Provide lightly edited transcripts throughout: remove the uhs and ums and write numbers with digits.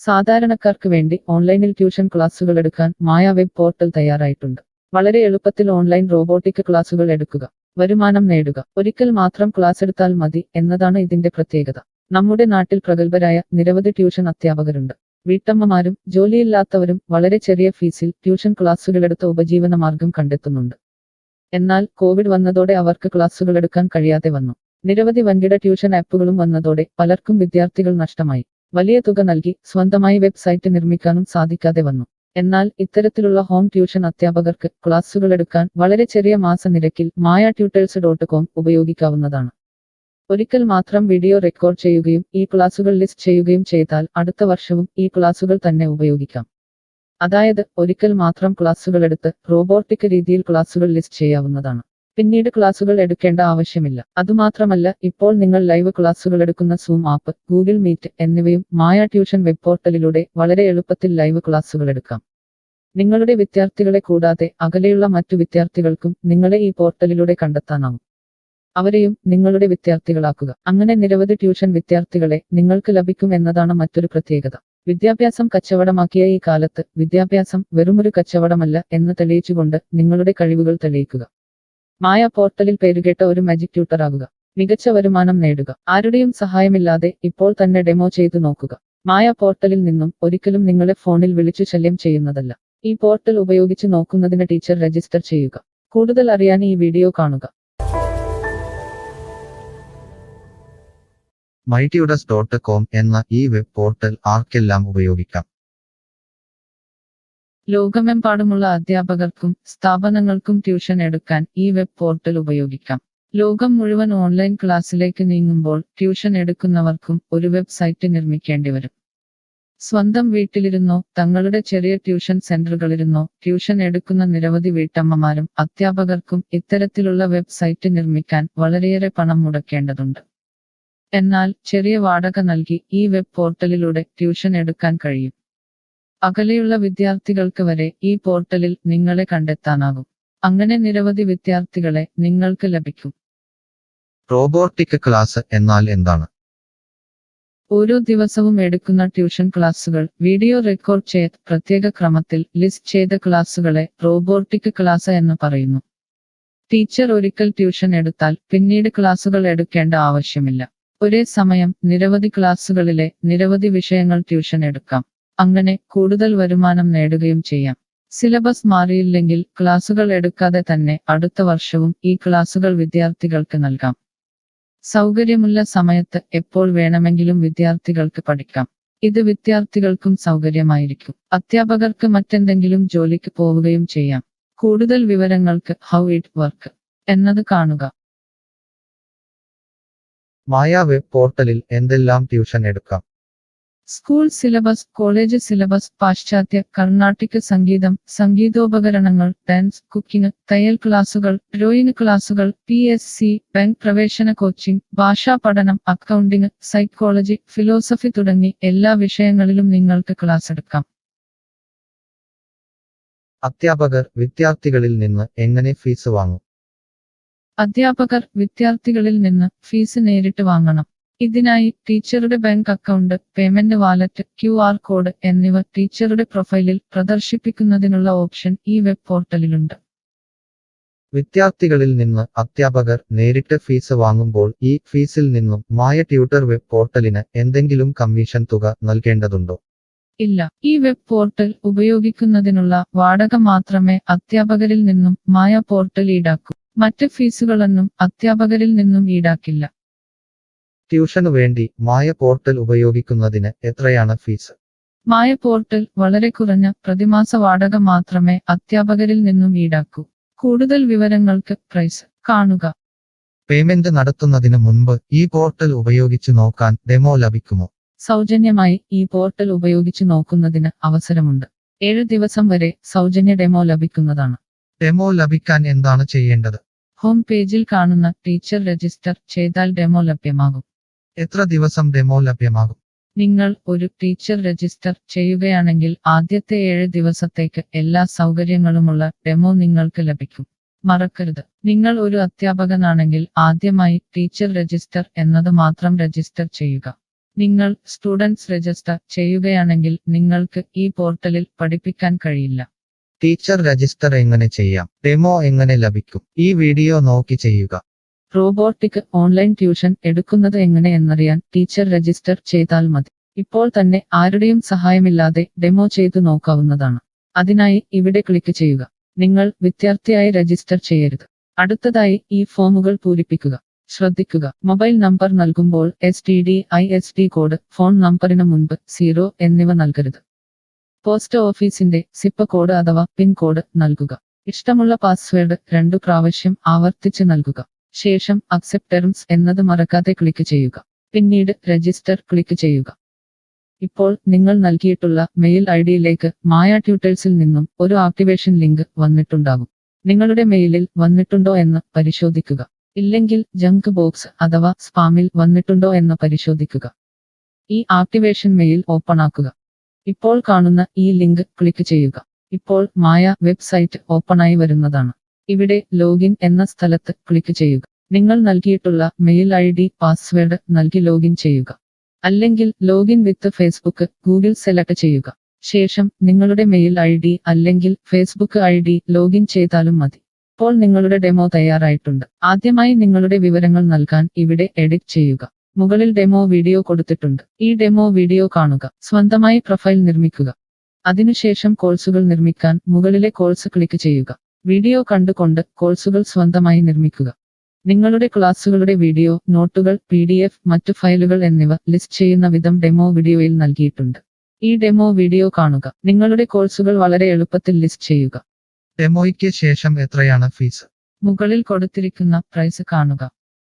സാധാരണക്കാർക്ക് വേണ്ടി ഓൺലൈനിൽ ട്യൂഷൻ ക്ലാസുകൾ എടുക്കാൻ മായ വെബ് പോർട്ടൽ തയ്യാറായിട്ടുണ്ട്. വളരെ എളുപ്പത്തിൽ ഓൺലൈൻ റോബോട്ടിക് ക്ലാസുകൾ എടുക്കുക, വരുമാനം നേടുക. ഒരിക്കൽ മാത്രം ക്ലാസ് എടുത്താൽ മതി എന്നതാണ് ഇതിന്റെ പ്രത്യേകത. നമ്മുടെ നാട്ടിൽ പ്രഗത്ഭരായ നിരവധി ട്യൂഷൻ അധ്യാപകരുണ്ട്. വീട്ടമ്മമാരും ജോലിയില്ലാത്തവരും വളരെ ചെറിയ ഫീസിൽ ട്യൂഷൻ ക്ലാസുകളെടുത്ത് ഉപജീവന മാർഗം കണ്ടെത്തുന്നുണ്ട്. എന്നാൽ കോവിഡ് വന്നതോടെ അവർക്ക് ക്ലാസുകൾ എടുക്കാൻ കഴിയാതെ വന്നു. നിരവധി വൻകിട ട്യൂഷൻ ആപ്പുകളും വന്നതോടെ പലർക്കും വിദ്യാർത്ഥികൾ നഷ്ടമായി. വലിയ തുക നൽകി സ്വന്തമായി വെബ്സൈറ്റ് നിർമ്മിക്കാനും സാധിക്കാതെ വന്നു. എന്നാൽ ഇത്തരത്തിലുള്ള ഹോം ട്യൂഷൻ അധ്യാപകർക്ക് ക്ലാസുകൾ എടുക്കാൻ വളരെ ചെറിയ മാസ നിരക്കിൽ mayatutors.com ഉപയോഗിക്കാവുന്നതാണ്. ഒരിക്കൽ മാത്രം വീഡിയോ റെക്കോർഡ് ചെയ്യുകയും ഈ ക്ലാസുകൾ ലിസ്റ്റ് ചെയ്യുകയും ചെയ്താൽ അടുത്ത വർഷവും ഈ ക്ലാസുകൾ തന്നെ ഉപയോഗിക്കാം. അതായത് ഒരിക്കൽ മാത്രം ക്ലാസുകൾ എടുത്ത് റോബോട്ടിക് രീതിയിൽ ക്ലാസുകൾ ലിസ്റ്റ് ചെയ്യാവുന്നതാണ്. പിന്നീട് ക്ലാസുകൾ എടുക്കേണ്ട ആവശ്യമില്ല. അതുമാത്രമല്ല, ഇപ്പോൾ നിങ്ങൾ ലൈവ് ക്ലാസുകൾ എടുക്കുന്ന സൂം ആപ്പ്, ഗൂഗിൾ മീറ്റ് എന്നിവയും മായ ട്യൂഷൻ വെബ് പോർട്ടലിലൂടെ വളരെ എളുപ്പത്തിൽ ലൈവ് ക്ലാസുകൾ എടുക്കാം. നിങ്ങളുടെ വിദ്യാർത്ഥികളെ കൂടാതെ അകലെയുള്ള മറ്റു വിദ്യാർത്ഥികൾക്കും നിങ്ങളെ ഈ പോർട്ടലിലൂടെ കണ്ടെത്താനാവും. അവരെയും നിങ്ങളുടെ വിദ്യാർത്ഥികളാക്കുക. അങ്ങനെ നിരവധി ട്യൂഷൻ വിദ്യാർത്ഥികളെ നിങ്ങൾക്ക് ലഭിക്കും എന്നതാണ് മറ്റൊരു പ്രത്യേകത. വിദ്യാഭ്യാസം കച്ചവടമാക്കിയ ഈ കാലത്ത് വിദ്യാഭ്യാസം വെറുമൊരു കച്ചവടമല്ല എന്ന് തെളിയിച്ചുകൊണ്ട് നിങ്ങളുടെ കഴിവുകൾ തെളിയിക്കുക. മായ പോർട്ടലിൽ പേരുകേട്ട ഒരു മാജിക് ട്യൂട്ടർ ആകുക. മികച്ച വരുമാനം നേടുക. ആരുടെയും സഹായമില്ലാതെ ഇപ്പോൾ തന്നെ ഡെമോ ചെയ്തു നോക്കുക. മായ പോർട്ടലിൽ നിന്നും ഒരിക്കലും നിങ്ങളെ ഫോണിൽ വിളിച്ചു ശല്യം ചെയ്യുന്നതല്ല. ഈ പോർട്ടൽ ഉപയോഗിച്ച് നോക്കുന്നതിന് ടീച്ചർ രജിസ്റ്റർ ചെയ്യുക. കൂടുതൽ അറിയാൻ ഈ വീഡിയോ കാണുക. mytutors.com എന്ന ഈ വെബ് പോർട്ടൽ ആർക്കെല്ലാം ഉപയോഗിക്കാം? ലോകമെമ്പാടുമുള്ള അധ്യാപകർക്കും സ്ഥാപനങ്ങൾക്കും ട്യൂഷൻ എടുക്കാൻ ഈ വെബ് പോർട്ടൽ ഉപയോഗിക്കാം. ലോകം മുഴുവൻ ഓൺലൈൻ ക്ലാസ്സിലേക്ക് നീങ്ങുമ്പോൾ ട്യൂഷൻ എടുക്കുന്നവർക്കും ഒരു വെബ്സൈറ്റ് നിർമ്മിക്കേണ്ടി വരും. സ്വന്തം വീട്ടിലിരുന്നോ തങ്ങളുടെ ചെറിയ ട്യൂഷൻ സെന്ററുകളിലിരുന്നോ ട്യൂഷൻ എടുക്കുന്ന നിരവധി വീട്ടമ്മമാരും അധ്യാപകർക്കും ഇത്തരത്തിലുള്ള വെബ്സൈറ്റ് നിർമ്മിക്കാൻ വളരെയേറെ പണം മുടക്കേണ്ടതുണ്ട്. എന്നാൽ ചെറിയ വാടക നൽകി ഈ വെബ് പോർട്ടലിലൂടെ ട്യൂഷൻ എടുക്കാൻ കഴിയും. അകലെയുള്ള വിദ്യാർത്ഥികൾക്ക് വരെ ഈ പോർട്ടലിൽ നിങ്ങളെ കണ്ടെത്താനാകും. അങ്ങനെ നിരവധി വിദ്യാർത്ഥികളെ നിങ്ങൾക്ക് ലഭിക്കും. റോബോട്ടിക് ക്ലാസ് എന്നാൽ എന്താണ്? ഓരോ ദിവസവും എടുക്കുന്ന ട്യൂഷൻ ക്ലാസുകൾ വീഡിയോ റെക്കോർഡ് ചെയ്ത് പ്രത്യേക ക്രമത്തിൽ ലിസ്റ്റ് ചെയ്ത ക്ലാസുകളെ റോബോട്ടിക് ക്ലാസ് എന്ന് പറയുന്നു. ടീച്ചർ ഒരിക്കൽ ട്യൂഷൻ എടുത്താൽ പിന്നീട് ക്ലാസുകൾ എടുക്കേണ്ട ആവശ്യമില്ല. ഒരേ സമയം നിരവധി ക്ലാസുകളിലെ നിരവധി വിഷയങ്ങൾ ട്യൂഷൻ എടുക്കാം. അങ്ങനെ കൂടുതൽ വരുമാനം നേടുകയും ചെയ്യാം. സിലബസ് മാറിയില്ലെങ്കിൽ ക്ലാസുകൾ എടുക്കാതെ തന്നെ അടുത്ത വർഷവും ഈ ക്ലാസുകൾ വിദ്യാർത്ഥികൾക്ക് നൽകാം. സൗകര്യമുള്ള സമയത്ത് എപ്പോൾ വേണമെങ്കിലും വിദ്യാർത്ഥികൾക്ക് പഠിക്കാം. ഇത് വിദ്യാർത്ഥികൾക്കും സൗകര്യമായിരിക്കും. അധ്യാപകർക്ക് മറ്റെന്തെങ്കിലും ജോലിക്ക് പോവുകയും ചെയ്യാം. കൂടുതൽ വിവരങ്ങൾക്ക് ഹൗ ഇറ്റ് വർക്ക് എന്നത് കാണുക. മായ വെബ് പോർട്ടലിൽ എന്തെല്ലാം ട്യൂഷൻ എടുക്കാം? സ്കൂൾ സിലബസ്, കോളേജ് സിലബസ്, പാശ്ചാത്യ, കർണാട്ടിക് സംഗീതം, സംഗീതോപകരണങ്ങൾ, ഡാൻസ്, കുക്കിംഗ്, തയ്യൽ ക്ലാസുകൾ, ഡ്രോയിങ് ക്ലാസുകൾ, PSC, ബാങ്ക് പ്രവേശന കോച്ചിംഗ്, ഭാഷാ പഠനം, അക്കൗണ്ടിംഗ്, സൈക്കോളജി, ഫിലോസഫി തുടങ്ങി എല്ലാ വിഷയങ്ങളിലും നിങ്ങൾക്ക് ക്ലാസ് എടുക്കാം. അധ്യാപകർ വിദ്യാർത്ഥികളിൽ നിന്ന് എങ്ങനെ ഫീസ് വാങ്ങും? അധ്യാപകർ വിദ്യാർത്ഥികളിൽ നിന്ന് ഫീസ് നേരിട്ട് വാങ്ങണം. ഇതിനായി ടീച്ചറുടെ bank account, payment wallet, QR code എന്നിവ ടീച്ചറുടെ പ്രൊഫൈലിൽ പ്രദർശിപ്പിക്കുന്നതിനുള്ള ഓപ്ഷൻ ഈ വെബ് പോർട്ടലിലുണ്ട്. വിദ്യാർത്ഥികളിൽ നിന്ന് അധ്യാപകർ നേരിട്ട് ഫീസ് വാങ്ങുമ്പോൾ ഈ ഫീസിൽ നിന്നും മായ ട്യൂട്ടർ വെബ് പോർട്ടലിന് എന്തെങ്കിലും കമ്മീഷൻ തുക നൽകേണ്ടതുണ്ടോ? ഇല്ല. ഈ വെബ് പോർട്ടൽ ഉപയോഗിക്കുന്നതിനുള്ള വാടക മാത്രമേ അധ്യാപകരിൽ നിന്നും മായ പോർട്ടൽ ഈടാക്കൂ. മറ്റ് ഫീസുകളൊന്നും അധ്യാപകരിൽ നിന്നും ഈടാക്കില്ല. ട്യൂഷനു വേണ്ടി മായ പോർട്ടൽ ഉപയോഗിക്കുന്നതിന് എത്രയാണ് ഫീസ്? മായ പോർട്ടൽ വളരെ കുറഞ്ഞ പ്രതിമാസ വാടക മാത്രമേ അധ്യാപകരിൽ നിന്നും ഈടാക്കൂ. കൂടുതൽ വിവരങ്ങൾക്ക് പ്രൈസ് കാണുക. പേയ്മെന്റ് നടത്തുന്നതിന് മുൻപ് ഈ പോർട്ടൽ ഉപയോഗിച്ചു നോക്കാൻ ഡെമോ ലഭിക്കുമോ? സൗജന്യമായി ഈ പോർട്ടൽ ഉപയോഗിച്ചു നോക്കുന്നതിന് അവസരമുണ്ട്. 7 ദിവസം വരെ സൗജന്യ ഡെമോ ലഭിക്കുന്നതാണ്. ഡെമോ ലഭിക്കാൻ എന്താണ് ചെയ്യേണ്ടത്? ഹോം പേജിൽ കാണുന്ന ടീച്ചർ രജിസ്റ്റർ ചെയ്താൽ ഡെമോ ലഭ്യമാകും. എത്ര ദിവസം ഡെമോ ലഭ്യമാകും? നിങ്ങൾ ഒരു ടീച്ചർ രജിസ്റ്റർ ചെയ്യുകയാണെങ്കിൽ ആദ്യത്തെ 7 ദിവസത്തേക്ക് എല്ലാ സൗകര്യങ്ങളുമുള്ള ഡെമോ നിങ്ങൾക്ക് ലഭിക്കും. മറക്കരുത്, നിങ്ങൾ ഒരു അധ്യാപകനാണെങ്കിൽ ആദ്യമായി ടീച്ചർ രജിസ്റ്റർ എന്നത് മാത്രം രജിസ്റ്റർ ചെയ്യുക. നിങ്ങൾ സ്റ്റുഡൻസ് രജിസ്റ്റർ ചെയ്യുകയാണെങ്കിൽ നിങ്ങൾക്ക് ഈ പോർട്ടലിൽ പഠിപ്പിക്കാൻ കഴിയില്ല. ടീച്ചർ രജിസ്റ്റർ എങ്ങനെ ചെയ്യാം? ഡെമോ എങ്ങനെ ലഭിക്കും? ഈ വീഡിയോ നോക്കി ചെയ്യുക. റോബോട്ടിക് ഓൺലൈൻ ട്യൂഷൻ എടുക്കുന്നത് എങ്ങനെ എന്നറിയാൻ ടീച്ചർ രജിസ്റ്റർ ചെയ്താൽ മതി. ഇപ്പോൾ തന്നെ ആരുടെയും സഹായമില്ലാതെ ഡെമോ ചെയ്തു നോക്കാവുന്നതാണ്. അതിനായി ഇവിടെ ക്ലിക്ക് ചെയ്യുക. നിങ്ങൾ വിദ്യാർത്ഥിയായി രജിസ്റ്റർ ചെയ്യരുത്. അടുത്തതായി ഈ ഫോമുകൾ പൂരിപ്പിക്കുക. ശ്രദ്ധിക്കുക, മൊബൈൽ നമ്പർ നൽകുമ്പോൾ STD/ISD കോഡ്, ഫോൺ നമ്പറിന് മുൻപ് 0 എന്നിവ നൽകരുത്. പോസ്റ്റ് ഓഫീസിന്റെ സിപ്പ് കോഡ് അഥവാ പിൻ കോഡ് നൽകുക. ഇഷ്ടമുള്ള പാസ്വേഡ് 2 പ്രാവശ്യം ആവർത്തിച്ച് നൽകുക. ശേഷം അക്സെപ്റ്റ് ടെർംസ് എന്നത് മറക്കാതെ ക്ലിക്ക് ചെയ്യുക. പിന്നീട് രജിസ്റ്റർ ക്ലിക്ക് ചെയ്യുക. ഇപ്പോൾ നിങ്ങൾ നൽകിയിട്ടുള്ള മെയിൽ ഐഡിയിലേക്ക് മായ ട്യൂട്ടേഴ്സിൽ നിന്നും ഒരു ആക്ടിവേഷൻ ലിങ്ക് വന്നിട്ടുണ്ടാകും. നിങ്ങളുടെ മെയിലിൽ വന്നിട്ടുണ്ടോ എന്ന് പരിശോധിക്കുക. ഇല്ലെങ്കിൽ ജങ്ക് ബോക്സ് അഥവാ സ്പാമിൽ വന്നിട്ടുണ്ടോ എന്ന് പരിശോധിക്കുക. ഈ ആക്ടിവേഷൻ മെയിൽ ഓപ്പൺ ആക്കുക. ഇപ്പോൾ കാണുന്ന ഈ ലിങ്ക് ക്ലിക്ക് ചെയ്യുക. ഇപ്പോൾ മായ വെബ്സൈറ്റ് ഓപ്പണായി വരുന്നതാണ്. ഇവിടെ ലോഗിൻ എന്ന സ്ഥലത്ത് ക്ലിക്ക് ചെയ്യുക. നിങ്ങൾ നൽകിയിട്ടുള്ള മെയിൽ ID, പാസ്വേഡ് നൽകി ലോഗിൻ ചെയ്യുക. അല്ലെങ്കിൽ ലോഗിൻ വിത്ത് ഫേസ്ബുക്ക്, ഗൂഗിൾ സെലക്ട് ചെയ്യുക. ശേഷം നിങ്ങളുടെ മെയിൽ ID അല്ലെങ്കിൽ ഫേസ്ബുക്ക് ID ലോഗിൻ ചെയ്താലും മതി. ഇപ്പോൾ നിങ്ങളുടെ ഡെമോ തയ്യാറായിട്ടുണ്ട്. ആദ്യമായി നിങ്ങളുടെ വിവരങ്ങൾ നൽകാൻ ഇവിടെ എഡിറ്റ് ചെയ്യുക. മുകളിൽ ഡെമോ വീഡിയോ കൊടുത്തിട്ടുണ്ട്. ഈ ഡെമോ വീഡിയോ കാണുക. സ്വന്തമായി പ്രൊഫൈൽ നിർമ്മിക്കുക. അതിനുശേഷം കോഴ്സുകൾ നിർമ്മിക്കാൻ മുകളിലെ കോഴ്സ് ക്ലിക്ക് ചെയ്യുക. വീഡിയോ കണ്ടുകൊണ്ട് കോഴ്സുകൾ സ്വന്തമായി നിർമ്മിക്കുക. നിങ്ങളുടെ ക്ലാസുകളുടെ വീഡിയോ, നോട്ടുകൾ, PDF, മറ്റു ഫയലുകൾ എന്നിവ ലിസ്റ്റ് ചെയ്യുന്ന വിധം ഡെമോ വീഡിയോയിൽ നൽകിയിട്ടുണ്ട്. ഈ ഡെമോ വീഡിയോ കാണുക. നിങ്ങളുടെ കോഴ്സുകൾ വളരെ എളുപ്പത്തിൽ ലിസ്റ്റ് ചെയ്യുക. ഡെമോയ്ക്ക് ശേഷം എത്രയാണ് ഫീസ്? മുകളിൽ കൊടുത്തിരിക്കുന്ന പ്രൈസ് കാണുക.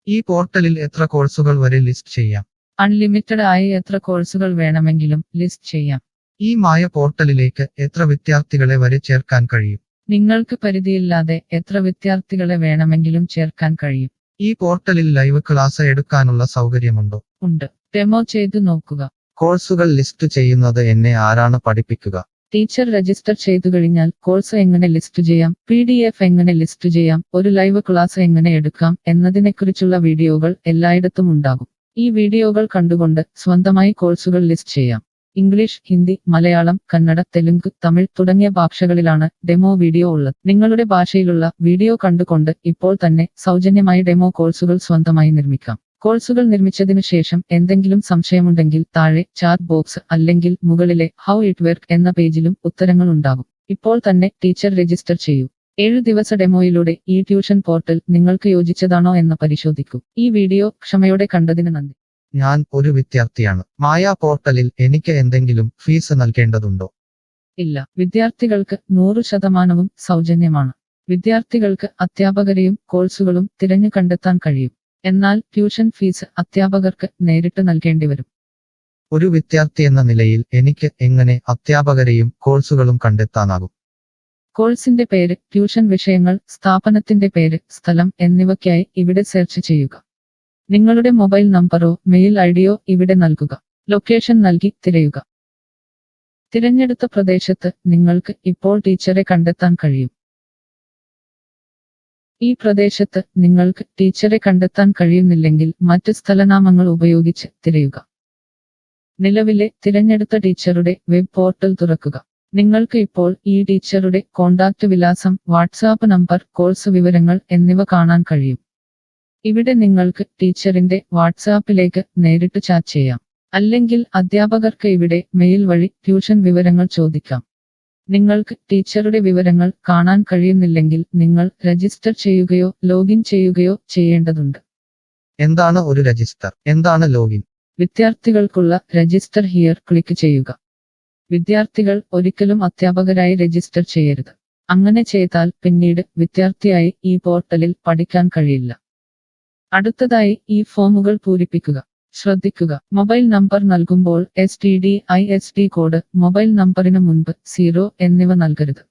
ഈ പോർട്ടലിൽ എത്ര കോഴ്സുകൾ വരെ ലിസ്റ്റ് ചെയ്യാം? അൺലിമിറ്റഡ് ആയി എത്ര കോഴ്സുകൾ വേണമെങ്കിലും ലിസ്റ്റ് ചെയ്യാം. ഈ മായ പോർട്ടലിലേക്ക് എത്ര വിദ്യാർത്ഥികളെ വരെ ചേർക്കാൻ കഴിയും? നിങ്ങൾക്ക് പരിധിയില്ലാതെ എത്ര വിദ്യാർത്ഥികളെ വേണമെങ്കിലും ചേർക്കാൻ കഴിയും. ഈ പോർട്ടലിൽ ലൈവ് ക്ലാസ് എടുക്കാനുള്ള സൗകര്യമുണ്ടോ? ഉണ്ട്. ഡെമോ ചെയ്തു നോക്കുക. കോഴ്സുകൾ ലിസ്റ്റ് ചെയ്യുന്നത് എന്നെ ആരാണ് പഠിപ്പിക്കുക? ടീച്ചർ രജിസ്റ്റർ ചെയ്തു കഴിഞ്ഞാൽ കോഴ്സ് എങ്ങനെ ലിസ്റ്റ് ചെയ്യാം, PDF എങ്ങനെ ലിസ്റ്റ് ചെയ്യാം, ഒരു ലൈവ് ക്ലാസ് എങ്ങനെ എടുക്കാം എന്നതിനെക്കുറിച്ചുള്ള വീഡിയോകൾ എല്ലായിടത്തും ഉണ്ടാകും. ഈ വീഡിയോകൾ കണ്ടുകൊണ്ട് സ്വന്തമായി കോഴ്സുകൾ ലിസ്റ്റ് ചെയ്യാം. ഇംഗ്ലീഷ്, ഹിന്ദി, മലയാളം, കന്നഡ, തെലുങ്ക്, തമിഴ് തുടങ്ങിയ ഭാഷകളിലാണ് ഡെമോ വീഡിയോ ഉള്ളത്. നിങ്ങളുടെ ഭാഷയിലുള്ള വീഡിയോ കണ്ടുകൊണ്ട് ഇപ്പോൾ തന്നെ സൗജന്യമായി ഡെമോ കോഴ്സുകൾ സ്വന്തമായി നിർമ്മിക്കാം. കോഴ്സുകൾ നിർമ്മിച്ചതിനു ശേഷം എന്തെങ്കിലും സംശയമുണ്ടെങ്കിൽ താഴെ ചാറ്റ് ബോക്സ് അല്ലെങ്കിൽ മുകളിലെ ഹൗ ഇറ്റ് വർക്ക് എന്ന പേജിലും ഉത്തരങ്ങൾ ഉണ്ടാകും. ഇപ്പോൾ തന്നെ ടീച്ചർ രജിസ്റ്റർ ചെയ്യൂ. 7 ദിവസ ഡെമോയിലൂടെ ഈ ട്യൂഷൻ പോർട്ടൽ നിങ്ങൾക്ക് യോജിച്ചതാണോ എന്ന് പരിശോധിക്കൂ. ഈ വീഡിയോ ക്ഷമയോടെ കണ്ടതിന് നന്ദി. ഞാൻ ഒരു വിദ്യാർത്ഥിയാണ്. മായ പോർട്ടലിൽ എനിക്ക് എന്തെങ്കിലും ഫീസ് നൽകേണ്ടതുണ്ടോ? ഇല്ല. വിദ്യാർത്ഥികൾക്ക് 100% സൗജന്യമാണ്. വിദ്യാർത്ഥികൾക്ക് അധ്യാപകരെയും കോഴ്സുകളും തിരഞ്ഞു കണ്ടെത്താൻ കഴിയും. എന്നാൽ ട്യൂഷൻ ഫീസ് അധ്യാപകർക്ക് നേരിട്ട് നൽകേണ്ടി വരും. ഒരു വിദ്യാർത്ഥി എന്ന നിലയിൽ എനിക്ക് എങ്ങനെ അധ്യാപകരെയും കോഴ്സുകളും കണ്ടെത്താനാകും? കോഴ്സിന്റെ പേര്, ട്യൂഷൻ വിഷയങ്ങൾ, സ്ഥാപനത്തിന്റെ പേര്, സ്ഥലം എന്നിവയ്ക്കായി ഇവിടെ സെർച്ച് ചെയ്യുക. നിങ്ങളുടെ മൊബൈൽ നമ്പറോ മെയിൽ ഐഡിയോ ഇവിടെ നൽകുക. ലൊക്കേഷൻ നൽകി തിരയുക. തിരഞ്ഞെടുത്ത പ്രദേശത്ത് നിങ്ങൾക്ക് ഇപ്പോൾ ടീച്ചറെ കണ്ടെത്താൻ കഴിയും. ഈ പ്രദേശത്ത് നിങ്ങൾക്ക് ടീച്ചറെ കണ്ടെത്താൻ കഴിയുന്നില്ലെങ്കിൽ മറ്റ് സ്ഥലനാമങ്ങൾ ഉപയോഗിച്ച് തിരയുക. നിലവിലെ തിരഞ്ഞെടുത്ത ടീച്ചറുടെ വെബ് പോർട്ടൽ തുറക്കുക. നിങ്ങൾക്ക് ഇപ്പോൾ ഈ ടീച്ചറുടെ കോൺടാക്റ്റ് വിലാസം, വാട്സാപ്പ് നമ്പർ, കോഴ്സ് വിവരങ്ങൾ എന്നിവ കാണാൻ കഴിയും. ഇവിടെ നിങ്ങൾക്ക് ടീച്ചറിന്റെ വാട്സാപ്പിലേക്ക് നേരിട്ട് ചാറ്റ് ചെയ്യാം. അല്ലെങ്കിൽ അധ്യാപകർക്ക് ഇവിടെ മെയിൽ വഴി ട്യൂഷൻ വിവരങ്ങൾ ചോദിക്കാം. നിങ്ങൾക്ക് ടീച്ചറുടെ വിവരങ്ങൾ കാണാൻ കഴിയുന്നില്ലെങ്കിൽ നിങ്ങൾ രജിസ്റ്റർ ചെയ്യുകയോ ലോഗിൻ ചെയ്യുകയോ ചെയ്യേണ്ടതുണ്ട്. എന്താണ് ഒരു രജിസ്റ്റർ? എന്താണ് ലോഗിൻ? വിദ്യാർത്ഥികൾക്കുള്ള രജിസ്റ്റർ ഹിയർ ക്ലിക്ക് ചെയ്യുക. വിദ്യാർത്ഥികൾ ഒരിക്കലും അധ്യാപകരായി രജിസ്റ്റർ ചെയ്യരുത്. അങ്ങനെ ചെയ്താൽ പിന്നീട് വിദ്യാർത്ഥിയായി ഈ പോർട്ടലിൽ പഠിക്കാൻ കഴിയില്ല. അടുത്തതായി ഈ ഫോമുകൾ പൂരിപ്പിക്കുക. ശ്രദ്ധിക്കുക, മൊബൈൽ നമ്പർ നൽകുമ്പോൾ STD/ISD കോഡ്, മൊബൈൽ നമ്പറിന് മുൻപ് 0 എന്നിവ നൽകരുത്.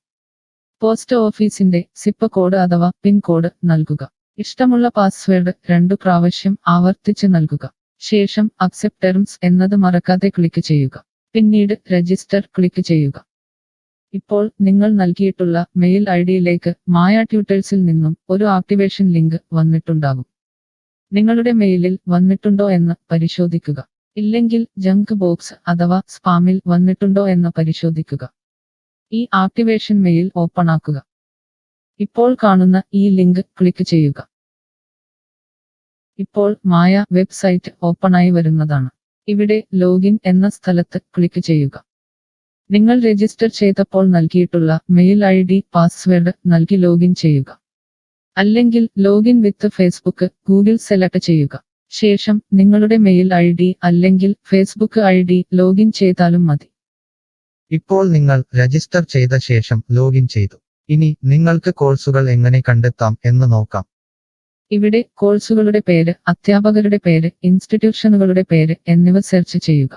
പോസ്റ്റ് ഓഫീസിന്റെ സിപ്പ് കോഡ് അഥവാ പിൻ കോഡ് നൽകുക. ഇഷ്ടമുള്ള പാസ്വേഡ് 2 പ്രാവശ്യം ആവർത്തിച്ച് നൽകുക. ശേഷം അക്സെപ്റ്റ് ടെർംസ് എന്നത് മറക്കാതെ ക്ലിക്ക് ചെയ്യുക. പിന്നീട് രജിസ്റ്റർ ക്ലിക്ക് ചെയ്യുക. ഇപ്പോൾ നിങ്ങൾ നൽകിയിട്ടുള്ള മെയിൽ ഐഡിയിലേക്ക് മായ ട്യൂട്ടേഴ്സിൽ നിന്നും ഒരു ആക്ടിവേഷൻ ലിങ്ക് വന്നിട്ടുണ്ടാകും. നിങ്ങളുടെ മെയിലിൽ വന്നിട്ടുണ്ടോ എന്ന് പരിശോധിക്കുക. ഇല്ലെങ്കിൽ ജങ്ക് ബോക്സ് അഥവാ സ്പാമിൽ വന്നിട്ടുണ്ടോ എന്ന് പരിശോധിക്കുക. ഈ ആക്ടിവേഷൻ മെയിൽ ഓപ്പൺ ആക്കുക. ഇപ്പോൾ കാണുന്ന ഈ ലിങ്ക് ക്ലിക്ക് ചെയ്യുക. ഇപ്പോൾ മായ വെബ്സൈറ്റ് ഓപ്പണായി വരുന്നതാണ്. ഇവിടെ ലോഗിൻ എന്ന സ്ഥലത്ത് ക്ലിക്ക് ചെയ്യുക. നിങ്ങൾ രജിസ്റ്റർ ചെയ്തപ്പോൾ നൽകിയിട്ടുള്ള മെയിൽ ID പാസ്വേഡ് നൽകി ലോഗിൻ ചെയ്യുക. അല്ലെങ്കിൽ ലോഗിൻ വിത്ത് ഫേസ്ബുക്ക് ഗൂഗിൾ സെലക്ട് ചെയ്യുക. ശേഷം നിങ്ങളുടെ മെയിൽ ID അല്ലെങ്കിൽ ഫേസ്ബുക്ക് ID ലോഗിൻ ചെയ്താലും മതി. ഇപ്പോൾ നിങ്ങൾ രജിസ്റ്റർ ചെയ്ത ശേഷം ലോഗിൻ ചെയ്തു. ഇനി നിങ്ങൾക്ക് കോഴ്സുകൾ എങ്ങനെ കണ്ടെത്താം എന്ന് നോക്കാം. ഇവിടെ കോഴ്സുകളുടെ പേര്, അധ്യാപകരുടെ പേര്, ഇൻസ്റ്റിറ്റ്യൂഷനുകളുടെ പേര് എന്നിവ സെർച്ച് ചെയ്യുക.